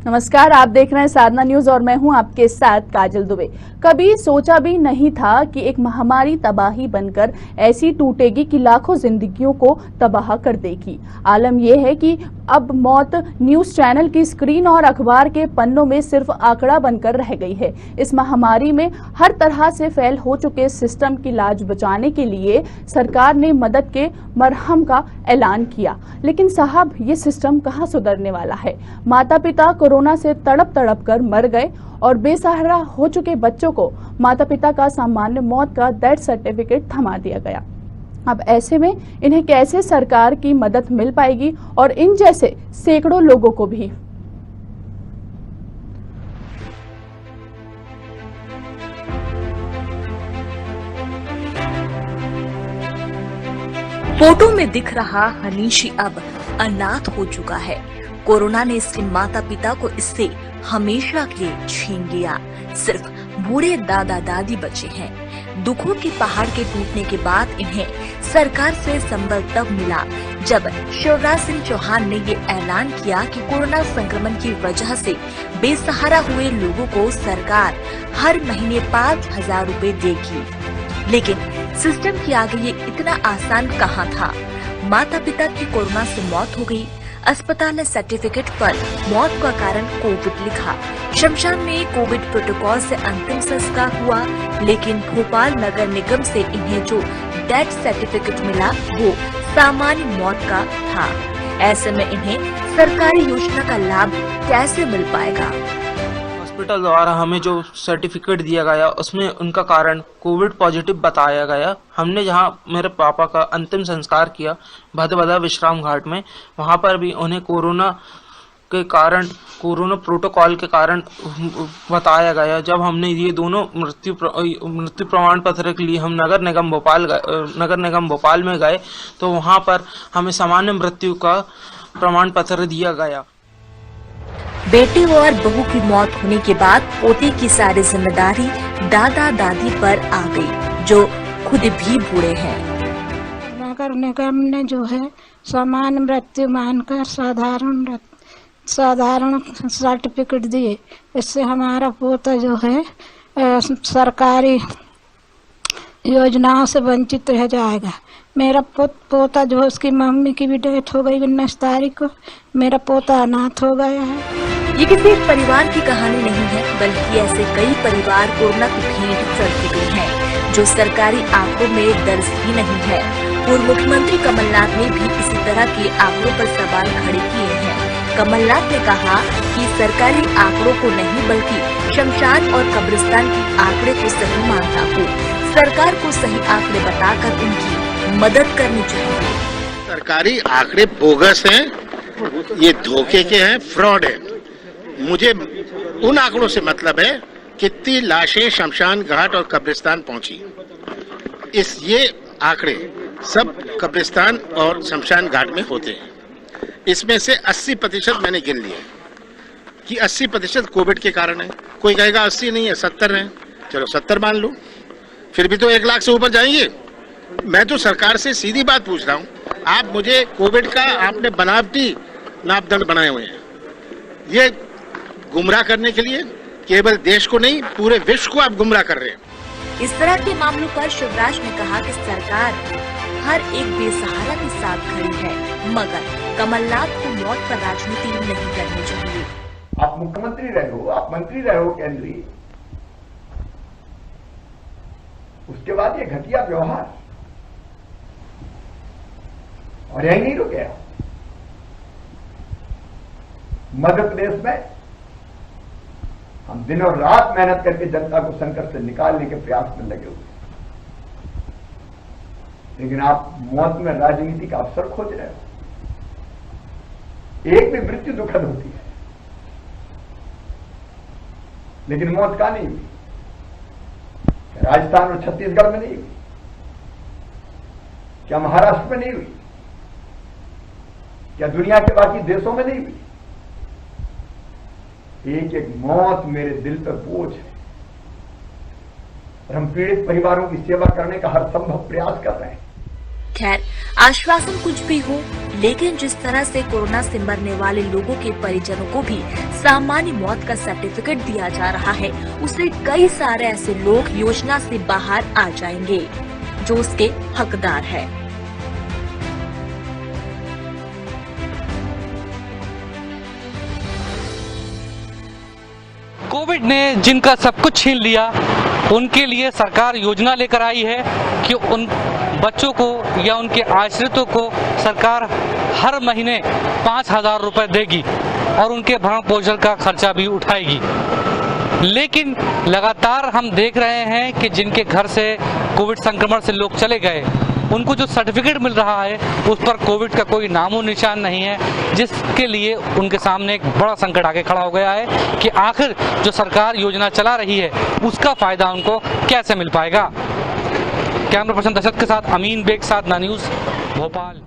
नमस्कार, आप देख रहे हैं साधना न्यूज और मैं हूं आपके साथ काजल दुबे। कभी सोचा भी नहीं था कि एक महामारी तबाही बनकर ऐसी टूटेगी कि लाखों जिंदगियों को तबाह कर देगी। आलम यह है कि अब मौत न्यूज चैनल की स्क्रीन और अखबार के पन्नों में सिर्फ आंकड़ा बनकर रह गई है। इस महामारी में हर तरह से फेल हो चुके सिस्टम की लाज बचाने के लिए सरकार ने मदद के मरहम का ऐलान किया, लेकिन साहब ये सिस्टम कहाँ सुधरने वाला है। माता पिता कोरोना से तड़प तड़प कर मर गए और बेसहारा हो चुके बच्चों को माता पिता का सामान्य मौत का डेथ सर्टिफिकेट थमा दिया गया। अब ऐसे में इन्हें कैसे सरकार की मदद मिल पाएगी और इन जैसे सैकड़ों लोगों को भी। फोटो में दिख रहा हनीशी अब अनाथ हो चुका है। कोरोना ने इसके माता पिता को इससे हमेशा के लिए छीन लिया। सिर्फ बूढ़े दादा दादी बचे हैं। दुखों के पहाड़ के टूटने के बाद इन्हें सरकार से संबल तब मिला जब शिवराज सिंह चौहान ने ये ऐलान किया कि कोरोना संक्रमण की वजह से बेसहारा हुए लोगों को सरकार हर महीने 5,000 रुपए देगी। लेकिन सिस्टम के आगे ये इतना आसान कहाँ था। माता पिता की कोरोना से मौत हो गई। अस्पताल ने सर्टिफिकेट पर मौत का कारण कोविड लिखा। शमशान में कोविड प्रोटोकॉल से अंतिम संस्कार हुआ, लेकिन भोपाल नगर निगम से इन्हें जो डेथ सर्टिफिकेट मिला वो सामान्य मौत का था। ऐसे में इन्हें सरकारी योजना का लाभ कैसे मिल पाएगा। हॉस्पिटल द्वारा हमें जो सर्टिफिकेट दिया गया उसमें उनका कारण कोविड पॉजिटिव बताया गया। हमने जहां मेरे पापा का अंतिम संस्कार किया भदभदा विश्राम घाट में, वहां पर भी उन्हें कोरोना के कारण कोरोना प्रोटोकॉल के कारण बताया गया। जब हमने ये दोनों मृत्यु प्रमाण पत्र के लिए हम नगर निगम भोपाल में गए तो वहां पर हमें सामान्य मृत्यु का प्रमाण पत्र दिया गया। बेटे और बहू की मौत होने के बाद पोते की सारी जिम्मेदारी दादा दादी पर आ गई, जो खुद भी बूढ़े हैं। नगर निगम ने जो है सामान्य मृत्यु मानकर साधारण सर्टिफिकेट दिए। इससे हमारा पोता जो है सरकारी योजनाओं से वंचित रह जाएगा। मेरा पोता जो है उसकी मम्मी की भी डेथ हो गई 19 तारीख को। मेरा पोता अनाथ हो गया है। ये किसी एक परिवार की कहानी नहीं है, बल्कि ऐसे कई परिवार कोरोना की भेंट चढ़ चुके हैं जो सरकारी आंकड़ों में दर्ज ही नहीं है। पूर्व मुख्यमंत्री कमलनाथ ने भी इसी तरह के आंकड़ों पर सवाल खड़े किए हैं। कमलनाथ ने कहा कि सरकारी आंकड़ों को नहीं बल्कि शमशान और कब्रिस्तान के आंकड़े को सही मानता हूँ। सरकार को सही आंकड़े बताकर उनकी मदद करनी चाहिए। सरकारी आंकड़े बोगस हैं, ये धोखे के हैं, फ्रॉड है। मुझे उन आंकड़ों से मतलब है कितनी लाशें शमशान घाट और कब्रिस्तान पहुंची। ये आंकड़े सब कब्रिस्तान और शमशान घाट में होते हैं। इसमें से 80% मैंने गिन लिए कि 80% कोविड के कारण है। कोई कहेगा 80 नहीं है 70 है, चलो 70 मान लो, फिर भी तो 1 लाख से ऊपर जाएंगे। मैं तो सरकार से सीधी बात पूछ रहा हूँ, आप मुझे कोविड का आपने बनावटी मापदंड बनाए हुए हैं। ये गुमराह करने के लिए केवल देश को नहीं पूरे विश्व को आप गुमराह कर रहे हैं। इस तरह के मामलों पर शिवराज ने कहा कि सरकार हर एक बेसहारा के साथ खड़ी है, मगर कमलनाथ को मौत पर राजनीति नहीं करनी चाहिए। आप मुख्यमंत्री रहे हो, आप मंत्री रहे हो केंद्रीय, उसके बाद ये घटिया व्यवहार और यही नहीं रुक गया। मध्य प्रदेश में हम दिन और रात मेहनत करके जनता को संकट से निकालने के प्रयास में लगे हुए, लेकिन आप मौत में राजनीति का अवसर खोज रहे हो। एक भी मृत्यु दुखद होती है, लेकिन मौत का नहीं हुई। राजस्थान और छत्तीसगढ़ में नहीं हुई, क्या महाराष्ट्र में नहीं हुई, क्या दुनिया के बाकी देशों में नहीं हुई। एक एक मौत मेरे दिल पर बोझ है और हम पीड़ित परिवारों की सेवा करने का हर संभव प्रयास कर रहे हैं। खैर, आश्वासन कुछ भी हो, लेकिन जिस तरह से कोरोना से मरने वाले लोगों के परिजनों को भी सामान्य मौत का सर्टिफिकेट दिया जा रहा है, उससे कई सारे ऐसे लोग योजना से बाहर आ जाएंगे जो उसके हकदार है। कोविड ने जिनका सब कुछ छीन लिया, उनके लिए सरकार योजना लेकर आई है कि उन बच्चों को या उनके आश्रितों को सरकार हर महीने 5,000 रुपए देगी और उनके भरण पोषण का खर्चा भी उठाएगी। लेकिन लगातार हम देख रहे हैं कि जिनके घर से कोविड संक्रमण से लोग चले गए, उनको जो सर्टिफिकेट मिल रहा है उस पर कोविड का कोई नामो निशान नहीं है, जिसके लिए उनके सामने एक बड़ा संकट आके खड़ा हो गया है कि आखिर जो सरकार योजना चला रही है उसका फायदा उनको कैसे मिल पाएगा। कैमरा पर्सन दशरथ के साथ अमीन बेग, साधना न्यूज़, भोपाल।